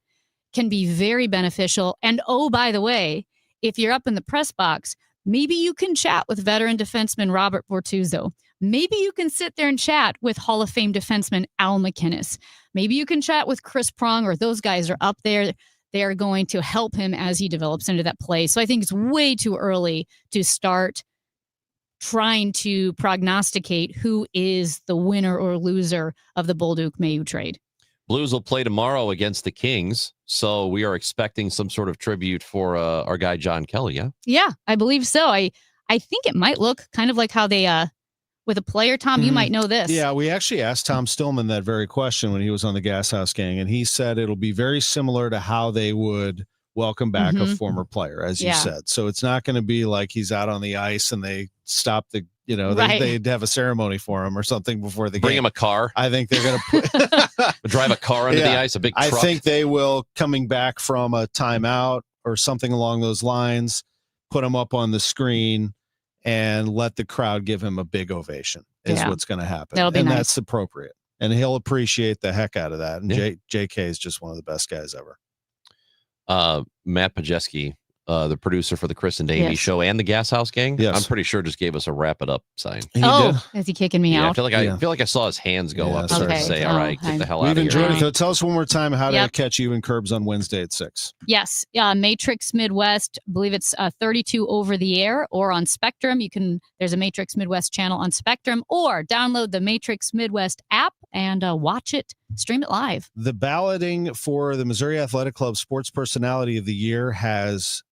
can be very beneficial. And oh, by the way, if you're up in the press box, maybe you can chat with veteran defenseman Robert Bortuzzo. Maybe you can sit there and chat with Hall of Fame defenseman Al McInnes. Maybe you can chat with Chris Prong, or those guys are up there. They are going to help him as he develops into that play. So I think it's way too early to start trying to prognosticate who is the winner or loser of the Bolduc Mayu trade. Blues will play tomorrow against the Kings, so we are expecting some sort of tribute for our guy John Kelly, yeah? Yeah, I believe so. I think it might look kind of like how they with a player, Tom, you might know this. Yeah, we actually asked Tom Stillman that very question when he was on the Gashouse Gang, and he said it'll be very similar to how they would welcome back a former player, as you said. So it's not going to be like he's out on the ice and they stop the, they'd have a ceremony for him or something before the game. Bring him a car. I think they're going to drive a car under the ice, a big truck. I think they will, coming back from a timeout or something along those lines, put him up on the screen and let the crowd give him a big ovation is what's going to happen. That'll be nice. That's appropriate. And he'll appreciate the heck out of that. And JK is just one of the best guys ever. Matt Pajeski, the producer for the Chris and Davey show and the Gashouse Gang, I'm pretty sure just gave us a wrap it up sign. Is he kicking me out? I feel like I saw his hands go up to say, all right, get the hell out of here. We've enjoyed it. Tell us one more time how to catch you and Curbs on Wednesday at 6. Yes. Matrix Midwest, I believe it's 32 over the air or on Spectrum. There's a Matrix Midwest channel on Spectrum, or download the Matrix Midwest app and watch it, stream it live. The balloting for the Missouri Athletic Club Sports Personality of the Year has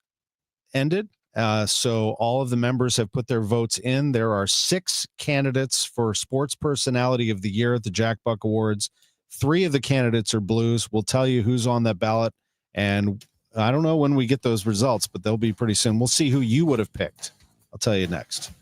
ended. So all of the members have put their votes in. There are 6 candidates for Sports Personality of the Year at the Jack Buck Awards. 3 of the candidates are Blues. We'll tell you who's on that ballot. And I don't know when we get those results, but they'll be pretty soon. We'll see who you would have picked. I'll tell you next.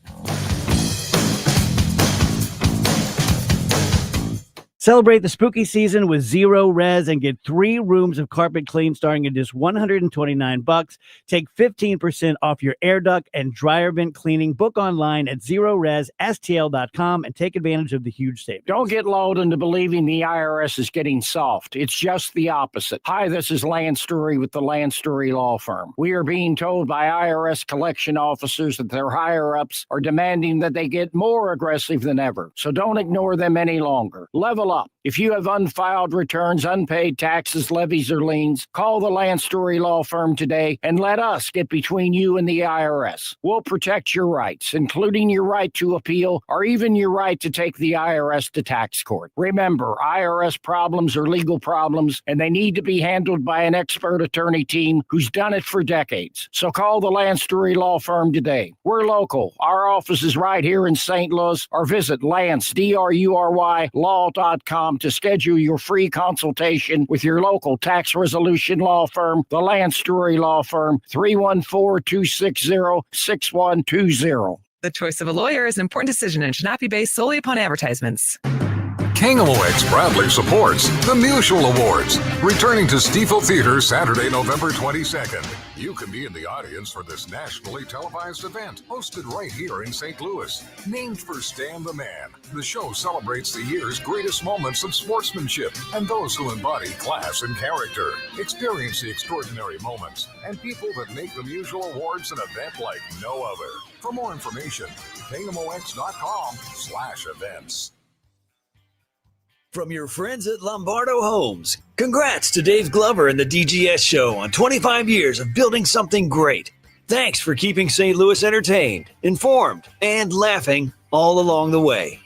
Celebrate the spooky season with Zero Res and get 3 rooms of carpet clean starting at just $129. Take 15% off your air duct and dryer vent cleaning. Book online at ZeroResSTL.com and take advantage of the huge savings. Don't get lulled into believing the IRS is getting soft. It's just the opposite. Hi, this is Lance Story with the Lance Story Law Firm. We are being told by IRS collection officers that their higher-ups are demanding that they get more aggressive than ever. So don't ignore them any longer. Level up. If you have unfiled returns, unpaid taxes, levies, or liens, call the Lance Story Law Firm today and let us get between you and the IRS. We'll protect your rights, including your right to appeal or even your right to take the IRS to tax court. Remember, IRS problems are legal problems, and they need to be handled by an expert attorney team who's done it for decades. So call the Lance Story Law Firm today. We're local. Our office is right here in St. Louis, or visit Lance, D-R-U-R-Y, law.com to schedule your free consultation with your local tax resolution law firm, the Lance Story Law Firm, 314-260-6120. The choice of a lawyer is an important decision and should not be based solely upon advertisements. KMOX proudly supports the Musial Awards, returning to Stiefel Theater Saturday, November 22nd. You can be in the audience for this nationally televised event, hosted right here in St. Louis. Named for Stan the Man, the show celebrates the year's greatest moments of sportsmanship and those who embody class and character. Experience the extraordinary moments and people that make the Musial Awards an event like no other. For more information, KingdomOX.com/events. From your friends at Lombardo Homes, congrats to Dave Glover and the DGS Show on 25 years of building something great. Thanks for keeping St. Louis entertained, informed, and laughing all along the way.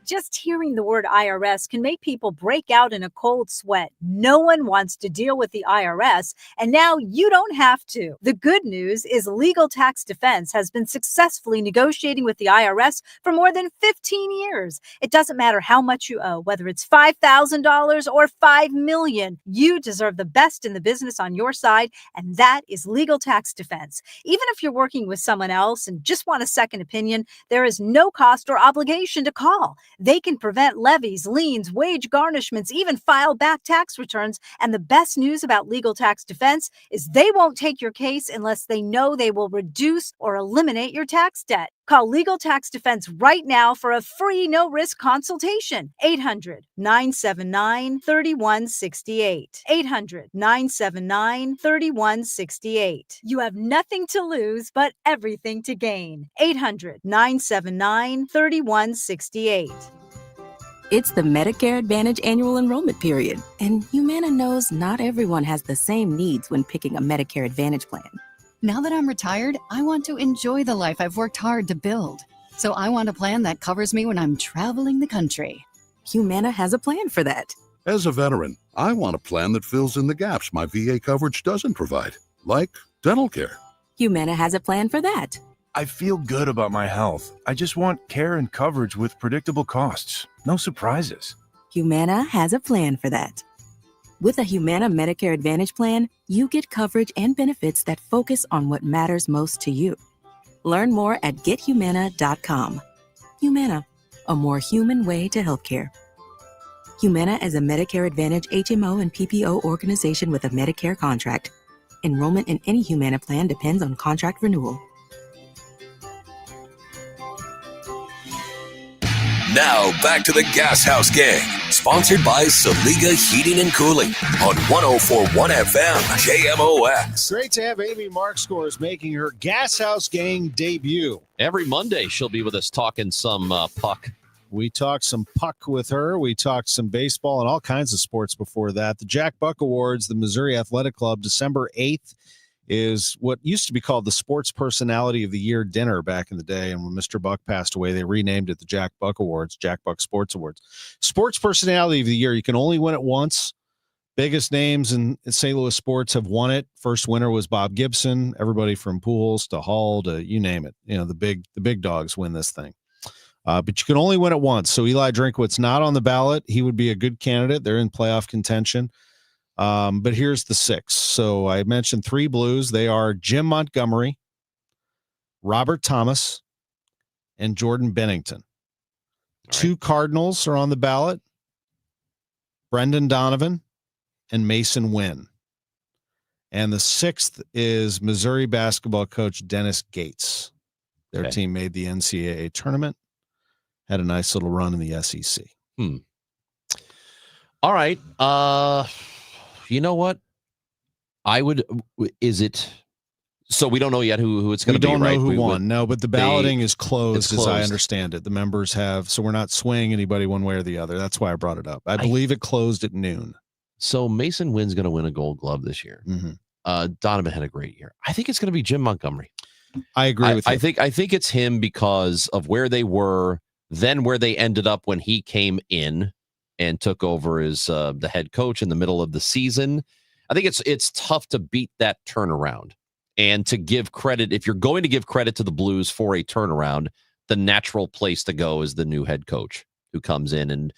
Just hearing the word IRS can make people break out in a cold sweat. No one wants to deal with the IRS, and now you don't have to. The good news is Legal Tax Defense has been successfully negotiating with the IRS for more than 15 years. It doesn't matter how much you owe, whether it's $5,000 or $5 million. You deserve the best in the business on your side, and that is Legal Tax Defense. Even if you're working with someone else and just want a second opinion, there is no cost or obligation to call. They can prevent levies, liens, wage garnishments, even file back tax returns. And the best news about Legal Tax Defense is they won't take your case unless they know they will reduce or eliminate your tax debt. Call Legal Tax Defense right now for a free no-risk consultation. 800-979-3168. 800-979-3168. You have nothing to lose, but everything to gain. 800-979-3168. It's the Medicare Advantage annual enrollment period, and Humana knows not everyone has the same needs when picking a Medicare Advantage plan. Now that I'm retired, I want to enjoy the life I've worked hard to build. So I want a plan that covers me when I'm traveling the country. Humana has a plan for that. As a veteran, I want a plan that fills in the gaps my VA coverage doesn't provide, like dental care. Humana has a plan for that. I feel good about my health. I just want care and coverage with predictable costs. No surprises. Humana has a plan for that. With a Humana Medicare Advantage plan, you get coverage and benefits that focus on what matters most to you. Learn more at gethumana.com. Humana, a more human way to healthcare. Humana is a Medicare Advantage HMO and PPO organization with a Medicare contract. Enrollment in any Humana plan depends on contract renewal. Now back to the Gashouse Gang, sponsored by Saliga Heating and Cooling on 104.1 FM KMOX. Great to have Amy Markscores making her Gashouse Gang debut. Every Monday, she'll be with us talking some puck. We talked some puck with her. We talked some baseball and all kinds of sports before that. The Jack Buck Awards, the Missouri Athletic Club, December 8th. Is what used to be called the Sports Personality of the Year dinner back in the day. And when Mr. Buck passed away, they renamed it the Jack Buck Awards, Jack Buck Sports Awards. Sports Personality of the Year. You can only win it once. Biggest names in St. Louis sports have won it. First winner was Bob Gibson. Everybody from Pujols to Hall to you name it. You know, the big dogs win this thing. But you can only win it once. So Eli Drinkwitz not on the ballot. He would be a good candidate. They're in playoff contention. But here's the six. So I mentioned three Blues. They are Jim Montgomery, Robert Thomas, and Jordan Bennington. Two Cardinals are on the ballot, Brendan Donovan and Mason Wynn. And the sixth is Missouri basketball coach Dennis Gates. Their team made the NCAA tournament, had a nice little run in the SEC. All right. You know what? So we don't know yet who it's going to be, right? We don't know who won. No, but the balloting is closed, as I understand it. The members have, so we're not swaying anybody one way or the other. That's why I brought it up. I believe it closed at noon. So Mason Wynn's going to win a Gold Glove this year. Mm-hmm. Donovan had a great year. I think it's going to be Jim Montgomery. I agree with you. I think it's him because of where they were, then where they ended up when he came in and took over as the head coach in the middle of the season. I think it's tough to beat that turnaround and to give credit. If you're going to give credit to the Blues for a turnaround, the natural place to go is the new head coach who comes in and,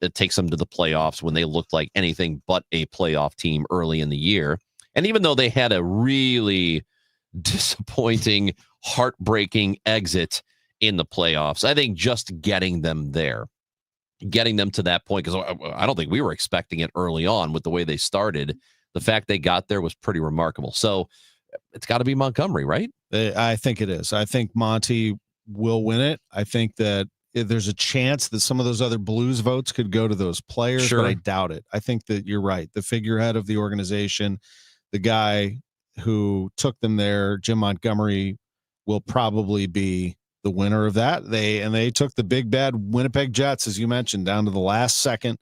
it takes them to the playoffs when they looked like anything but a playoff team early in the year. And even though they had a really disappointing, heartbreaking exit in the playoffs, I think just getting them there, getting them to that point, because I don't think we were expecting it early on with the way they started, the fact they got there was pretty remarkable. So it's got to be Montgomery, right? I think it is. I think Monty will win it. I think that there's a chance that some of those other Blues votes could go to those players, but I doubt it. I think that you're right. The figurehead of the organization, the guy who took them there, Jim Montgomery, will probably be the winner of that. They took the big bad Winnipeg Jets, as you mentioned, down to the last second,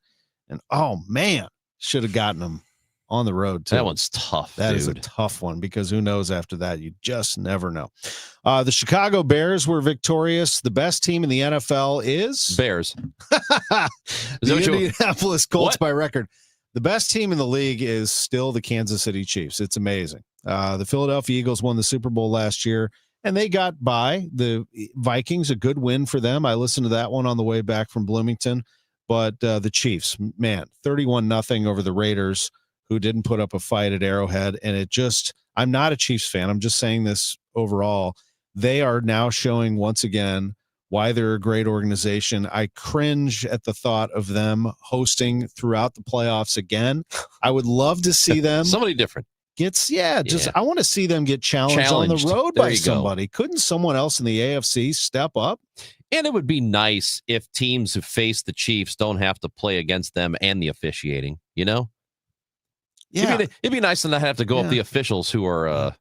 and oh man, should have gotten them on the road too. That one's tough. That is a tough one because who knows after that? You just never know. The Chicago Bears were victorious. The best team in the NFL is Bears. The Indianapolis Colts by record. The best team in the league is still the Kansas City Chiefs. It's amazing. The Philadelphia Eagles won the Super Bowl last year, and they got by the Vikings. A good win for them. I listened to that one on the way back from Bloomington. But the Chiefs, man, 31-0 over the Raiders, who didn't put up a fight at Arrowhead. And it just, I'm not a Chiefs fan. I'm just saying this overall. They are now showing once again why they're a great organization. I cringe at the thought of them hosting throughout the playoffs again. I would love to see them. Somebody different. I want to see them get challenged on the road by somebody. Couldn't someone else in the AFC step up? And it would be nice if teams who face the Chiefs don't have to play against them and the officiating, you know? Yeah. It'd be nice to not have to go up the officials who are,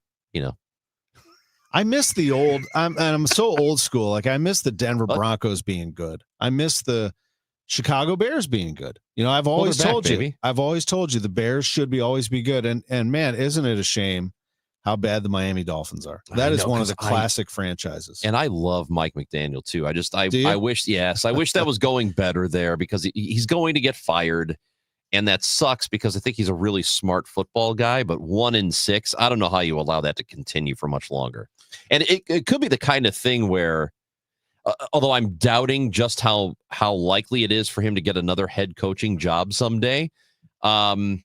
I miss the old. I'm so old school. Like I miss the Denver Broncos being good. I miss the Chicago Bears being good. I've always told you. I've always told you the Bears should always be good. And man, isn't it a shame how bad the Miami Dolphins are? That is one of the classic franchises. And I love Mike McDaniel too. I wish that was going better there because he's going to get fired. And that sucks because I think he's a really smart football guy, but 1-6, I don't know how you allow that to continue for much longer. And it could be the kind of thing where, although I'm doubting just how likely it is for him to get another head coaching job someday, I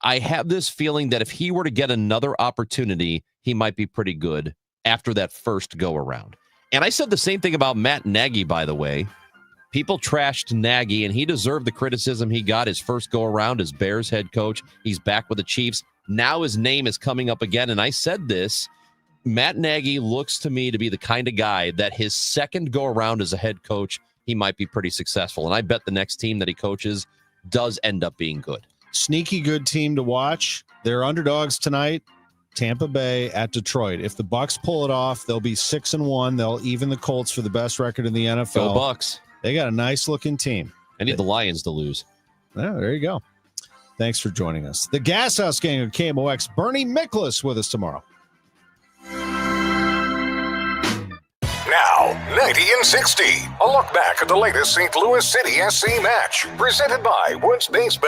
have this feeling that if he were to get another opportunity, he might be pretty good after that first go around. And I said the same thing about Matt Nagy, by the way. People trashed Nagy, and he deserved the criticism he got his first go around as Bears head coach. He's back with the Chiefs. Now his name is coming up again, and I said this. Matt Nagy looks to me to be the kind of guy that his second go around as a head coach, he might be pretty successful. And I bet the next team that he coaches does end up being good. Sneaky good team to watch. They're underdogs tonight. Tampa Bay at Detroit. If the Bucks pull it off, they'll be 6-1. They'll even the Colts for the best record in the NFL. Go Bucks. They got a nice looking team. I need the Lions to lose. Oh, there you go. Thanks for joining us. The Gashouse Gang of KMOX. Bernie Miklasz with us tomorrow. Now, 90 and 60. A look back at the latest St. Louis City SC match. Presented by Woods Basement.